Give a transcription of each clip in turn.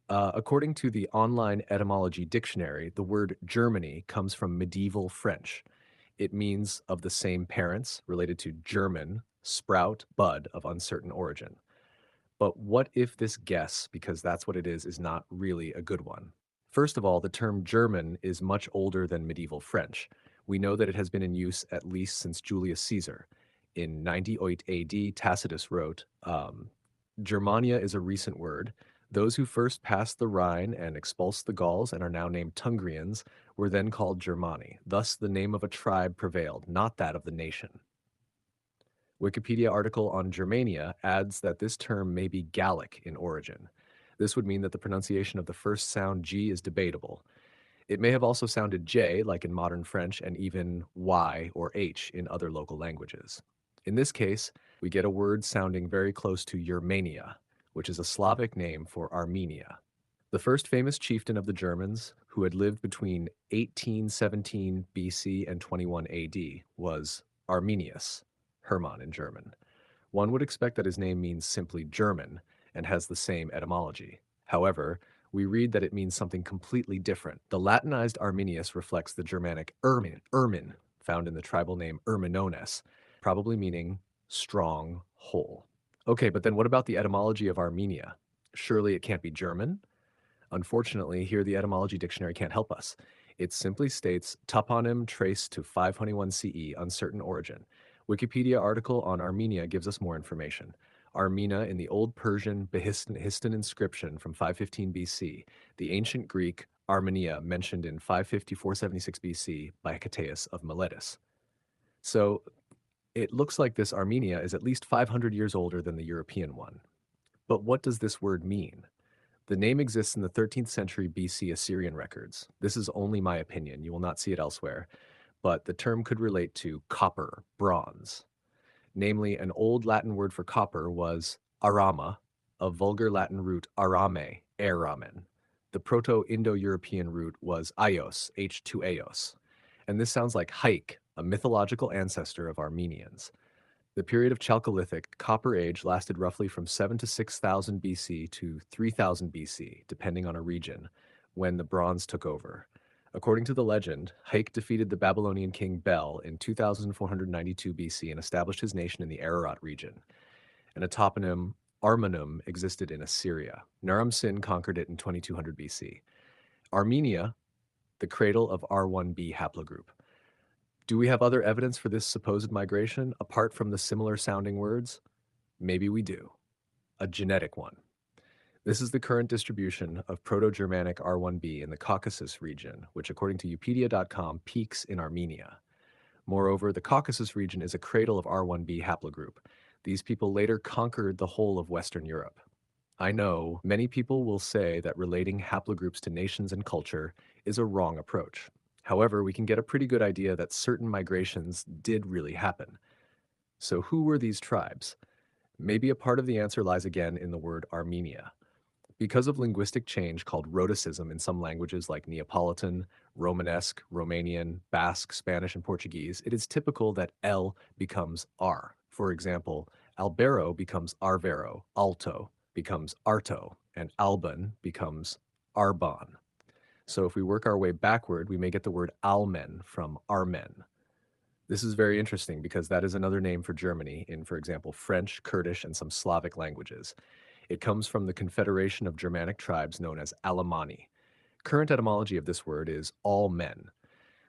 According to the online etymology dictionary, the word Germany comes from medieval French. It means of the same parents, related to German, sprout, bud of uncertain origin. But what if this guess, because that's what it is not really a good one? First of all, the term German is much older than medieval French. We know that it has been in use at least since Julius Caesar. In 98 AD, Tacitus wrote, Germania is a recent word. Those who first passed the Rhine and expulsed the Gauls and are now named Tungrians were then called Germani. Thus, the name of a tribe prevailed, not that of the nation. Wikipedia article on Germania adds that this term may be Gallic in origin. This would mean that the pronunciation of the first sound G is debatable. It may have also sounded J, like in modern French, and even Y or H in other local languages. In this case, we get a word sounding very close to Yermania, which is a Slavic name for Armenia. The first famous chieftain of the Germans, who had lived between 1817 BC and 21 AD, was Arminius, Hermann in German. One would expect that his name means simply German and has the same etymology. However, we read that it means something completely different. The Latinized Arminius reflects the Germanic Ermin, found in the tribal name Erminones, probably meaning strong, whole. Okay, but then what about the etymology of Armenia? Surely it can't be German? Unfortunately, here the etymology dictionary can't help us. It simply states toponym traced to 521 CE, uncertain origin. Wikipedia article on Armenia gives us more information. Armina in the Old Persian Behistun inscription from 515 BC, the ancient Greek Armenia mentioned in 550-476 BC by Hecataeus of Miletus. So it looks like this Armenia is at least 500 years older than the European one. But what does this word mean? The name exists in the 13th century BC Assyrian records. This is only my opinion. You will not see it elsewhere. But the term could relate to copper, bronze. Namely, an old Latin word for copper was arama, a vulgar Latin root arame, air ramen. The Proto-Indo-European root was ios, H2aos. And this sounds like Haik, a mythological ancestor of Armenians. The period of Chalcolithic Copper Age lasted roughly from 7 to 6,000 BC to 3,000 BC, depending on a region, when the Bronze took over. According to the legend, Haik defeated the Babylonian king Bel in 2492 BC and established his nation in the Ararat region. And a toponym, Armanum, existed in Assyria. Naram-Sin conquered it in 2200 BC. Armenia, the cradle of R1b haplogroup. Do we have other evidence for this supposed migration, apart from the similar sounding words? Maybe we do. A genetic one. This is the current distribution of Proto-Germanic R1b in the Caucasus region, which according to Upedia.com peaks in Armenia. Moreover, the Caucasus region is a cradle of R1b haplogroup. These people later conquered the whole of Western Europe. I know many people will say that relating haplogroups to nations and culture is a wrong approach. However, we can get a pretty good idea that certain migrations did really happen. So who were these tribes? Maybe a part of the answer lies again in the word Armenia. Because of linguistic change called rhoticism in some languages like Neapolitan, Romanesque, Romanian, Basque, Spanish, and Portuguese, it is typical that L becomes R. For example, Albero becomes Arvero, Alto becomes Arto, and Alban becomes Arban. So if we work our way backward, we may get the word Almen from Armen. This is very interesting because that is another name for Germany in, for example, French, Kurdish, and some Slavic languages. It comes from the confederation of Germanic tribes known as Alemanni. Current etymology of this word is all men.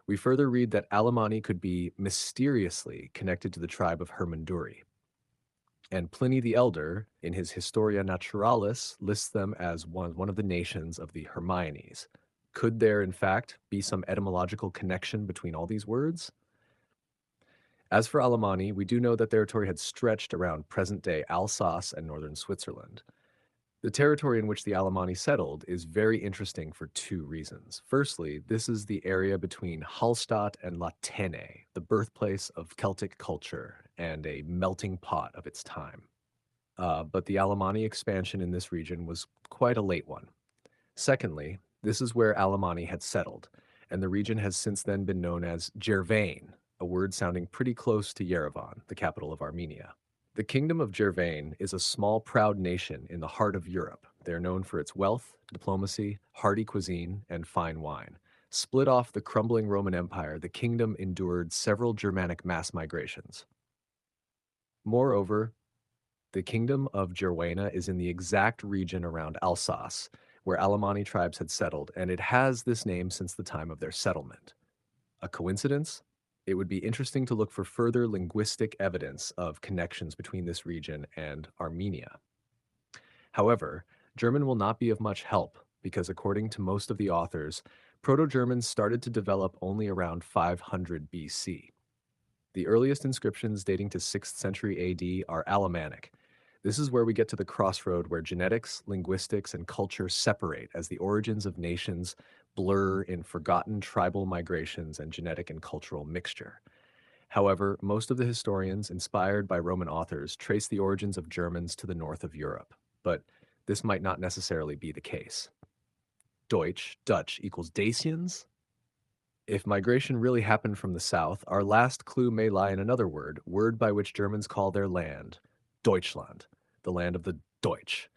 We further read that Alemanni could be mysteriously connected to the tribe of Hermunduri. And Pliny the Elder, in his Historia Naturalis, lists them as one of the nations of the Hermiones. Could there, in fact, be some etymological connection between all these words? As for Alemanni, we do know that territory had stretched around present-day Alsace and northern Switzerland. The territory in which the Alemanni settled is very interesting for two reasons. Firstly, this is the area between Hallstatt and Latene, the birthplace of Celtic culture and a melting pot of its time. But the Alemanni expansion in this region was quite a late one. Secondly, this is where Alemanni had settled, and the region has since then been known as Gervane, a word sounding pretty close to Yerevan, the capital of Armenia. The Kingdom of Gervane is a small, proud nation in the heart of Europe, They are known for its wealth, diplomacy, hearty cuisine, and fine wine. Split off the crumbling Roman Empire, the kingdom endured several Germanic mass migrations. Moreover, the kingdom of Gerwana is in the exact region around Alsace, where Alemanni tribes had settled, and it has this name since the time of their settlement. A coincidence? It would be interesting to look for further linguistic evidence of connections between this region and Armenia. However, German will not be of much help because, according to most of the authors, Proto-Germans started to develop only around 500 BC. The earliest inscriptions dating to 6th century AD are Alemannic. This is where we get to the crossroad where genetics, linguistics, and culture separate as the origins of nations blur in forgotten tribal migrations and genetic and cultural mixture. However, most of the historians, inspired by Roman authors, trace the origins of Germans to the north of Europe, but this might not necessarily be the case. Dutch equals Dacians? If migration really happened from the south, our last clue may lie in another word by which Germans call their land, Deutschland, the land of the Deutsch.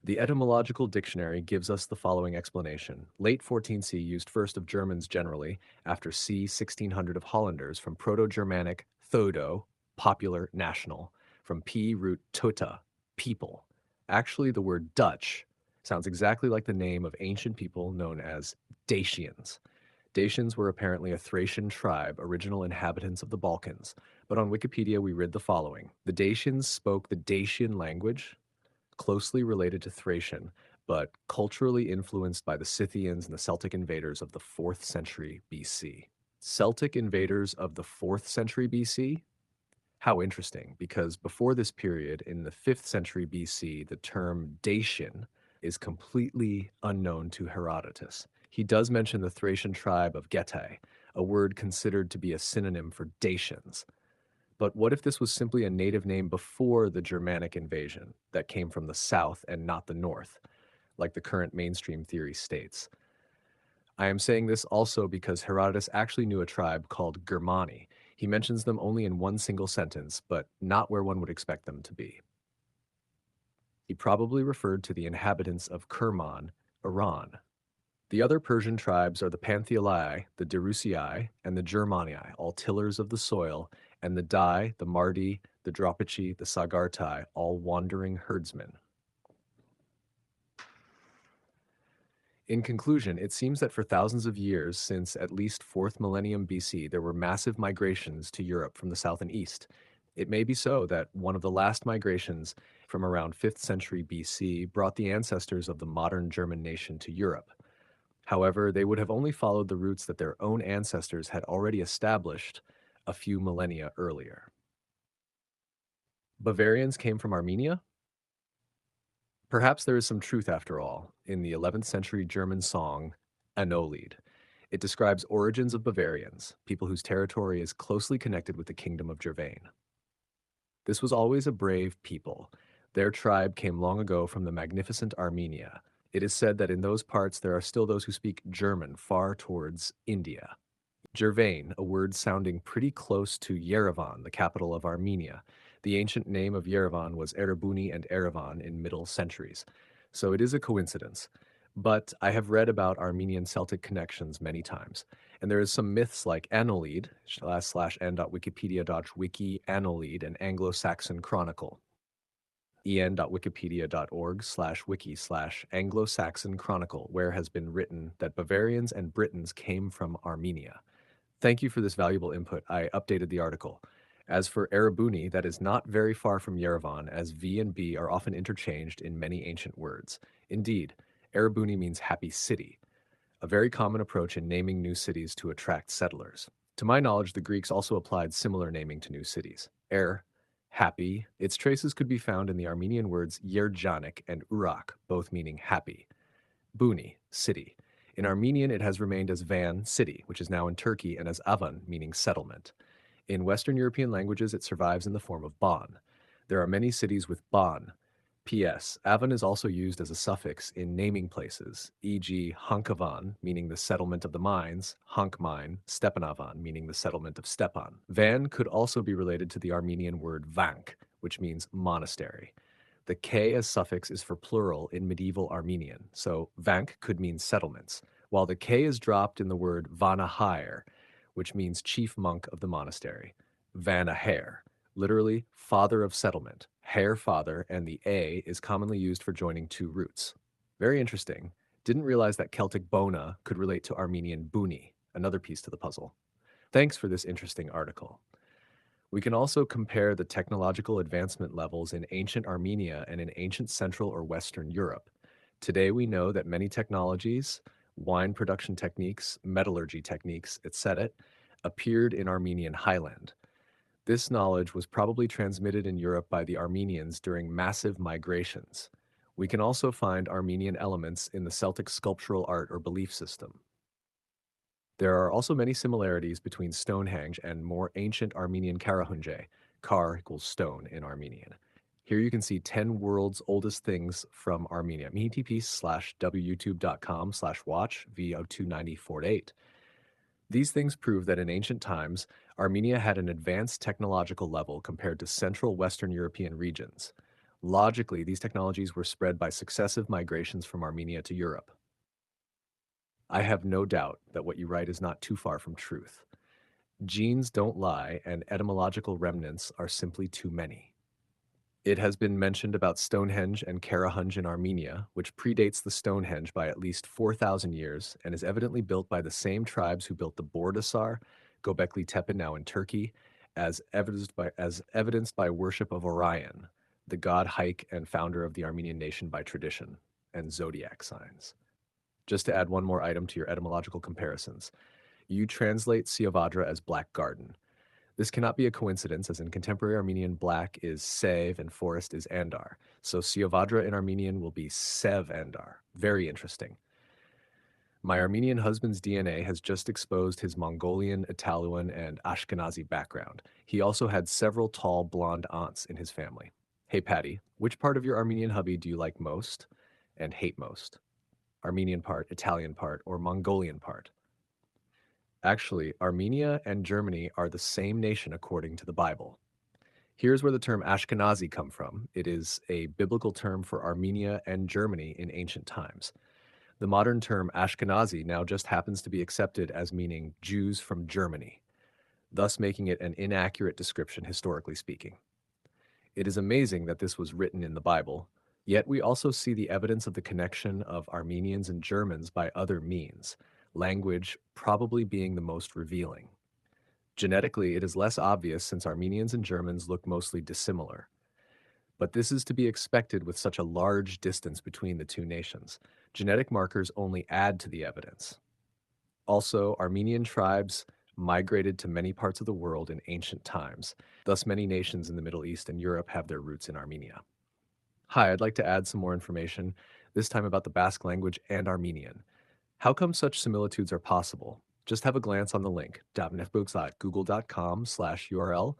The etymological dictionary gives us the following explanation. Late 14C used first of Germans generally, after C 1600 of Hollanders, from Proto-Germanic thodo, popular, national, from P root tota, people. Actually, the word Dutch sounds exactly like the name of ancient people known as Dacians. Dacians were apparently a Thracian tribe, original inhabitants of the Balkans, but on Wikipedia we read the following. The Dacians spoke the Dacian language, closely related to Thracian, but culturally influenced by the Scythians and the Celtic invaders of the 4th century BC. Celtic invaders of the 4th century BC? How interesting, because before this period, in the 5th century BC, the term Dacian is completely unknown to Herodotus. He does mention the Thracian tribe of Getae, a word considered to be a synonym for Dacians. But what if this was simply a native name before the Germanic invasion that came from the south and not the north, like the current mainstream theory states? I am saying this also because Herodotus actually knew a tribe called Germani. He mentions them only in one single sentence, but not where one would expect them to be. He probably referred to the inhabitants of Kerman, Iran. The other Persian tribes are the Panthiolai, the Derusii, and the Germanii, all tillers of the soil, and the Dai, the Mardi, the Dropici, the Sagartai, all wandering herdsmen. In conclusion, it seems that for thousands of years, since at least 4th millennium BC, there were massive migrations to Europe from the south and east. It may be so that one of the last migrations from around 5th century BC brought the ancestors of the modern German nation to Europe. However, they would have only followed the routes that their own ancestors had already established a few millennia earlier. Bavarians came from Armenia? Perhaps there is some truth after all in the 11th century German song Anolied. It describes origins of Bavarians, people whose territory is closely connected with the kingdom of Gervain. This was always a brave people. Their tribe came long ago from the magnificent Armenia. It is said that in those parts there are still those who speak German far towards India. Gervain, a word sounding pretty close to Yerevan, the capital of Armenia. The ancient name of Yerevan was Erebuni and Erevan in middle centuries. So it is a coincidence. But I have read about Armenian Celtic connections many times. And there is some myths like Anolid, /n.wikipedia.wiki Anolid, an Anglo-Saxon chronicle. en.wikipedia.org/wiki/Anglo-Saxon chronicle, where has been written that Bavarians and Britons came from Armenia. Thank you for this valuable input. I updated the article. As for Erebuni, that is not very far from Yerevan, as V and B are often interchanged in many ancient words. Indeed, Erebuni means happy city, a very common approach in naming new cities to attract settlers. To my knowledge, the Greeks also applied similar naming to new cities. Happy, its traces could be found in the Armenian words Yerjanik and Urak, both meaning happy. Buni, city. In Armenian, it has remained as Van, city, which is now in Turkey, and as Avan, meaning settlement. In Western European languages, it survives in the form of Ban. There are many cities with Ban. P.S. Avan is also used as a suffix in naming places, e.g. Hankavan, meaning the settlement of the mines, Hank mine, Stepanavan, meaning the settlement of Stepan. Van could also be related to the Armenian word Vank, which means monastery. The K as suffix is for plural in medieval Armenian, so vank could mean settlements, while the K is dropped in the word Vanahair, which means chief monk of the monastery. Vanahair, literally father of settlement, hair father, and the A is commonly used for joining two roots. Very interesting. Didn't realize that Celtic bona could relate to Armenian buni, another piece to the puzzle. Thanks for this interesting article. We can also compare the technological advancement levels in ancient Armenia and in ancient Central or Western Europe. Today, we know that many technologies, wine production techniques, metallurgy techniques, etc., appeared in Armenian highland. This knowledge was probably transmitted in Europe by the Armenians during massive migrations. We can also find Armenian elements in the Celtic sculptural art or belief system. There are also many similarities between Stonehenge and more ancient Armenian Karahunje. Kar equals stone in Armenian. Here you can see 10 world's oldest things from Armenia. wyoutube.com/watch VO29048. These things prove that in ancient times, Armenia had an advanced technological level compared to Central Western European regions. Logically, these technologies were spread by successive migrations from Armenia to Europe. I have no doubt that what you write is not too far from truth. Genes don't lie, and etymological remnants are simply too many. It has been mentioned about Stonehenge and Karahunj in Armenia, which predates the Stonehenge by at least 4,000 years and is evidently built by the same tribes who built the Bordasar, Göbekli Tepe now in Turkey, as evidenced by worship of Orion, the god Haik and founder of the Armenian nation by tradition, and zodiac signs. Just to add one more item to your etymological comparisons, you translate Siavadra as black garden. This cannot be a coincidence, as in contemporary Armenian, black is sev and forest is andar. So Siavadra in Armenian will be sev andar. Very interesting. My Armenian husband's DNA has just exposed his Mongolian, Italian, and Ashkenazi background. He also had several tall blonde aunts in his family. Hey Patty, which part of your Armenian hubby do you like most and hate most? Armenian part, Italian part, or Mongolian part? Actually, Armenia and Germany are the same nation according to the Bible. Here's where the term Ashkenazi come from. It is a biblical term for Armenia and Germany in ancient times. The modern term Ashkenazi now just happens to be accepted as meaning Jews from Germany, thus making it an inaccurate description historically speaking. It is amazing that this was written in the Bible, yet we also see the evidence of the connection of Armenians and Germans by other means, language probably being the most revealing. Genetically, it is less obvious since Armenians and Germans look mostly dissimilar. But this is to be expected with such a large distance between the two nations. Genetic markers only add to the evidence. Also, Armenian tribes migrated to many parts of the world in ancient times. Thus, many nations in the Middle East and Europe have their roots in Armenia. Hi, I'd like to add some more information, this time about the Basque language and Armenian. How come such similitudes are possible? Just have a glance on the link, davnefbooks.google.com/URL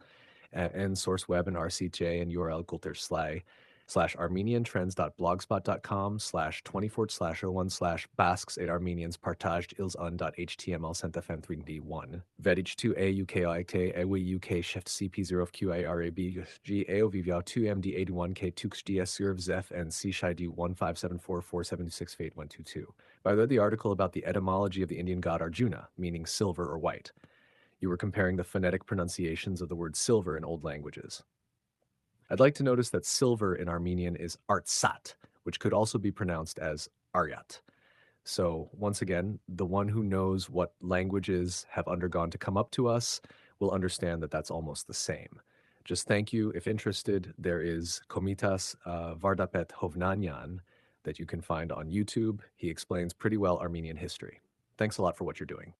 and source web and RCJ and URL gulter/armeniantrends.blogspot.com/20/01/basques et armenians partaged ils un.html centafm3d1 vedich 2 aukik ewi uk shift cp0 of qirab g aovv 2 md81k 2xds serve zef and c shid 1574476 fate 122. By the way, the article about the etymology of the Indian god Arjuna, meaning silver or white. You were comparing the phonetic pronunciations of the word silver in old languages. I'd like to notice that silver in Armenian is artsat, which could also be pronounced as aryat. So once again, the one who knows what languages have undergone to come up to us will understand that that's almost the same. Just thank you. If interested, there is Komitas Vardapet Hovnanyan that you can find on YouTube. He explains pretty well Armenian history. Thanks a lot for what you're doing.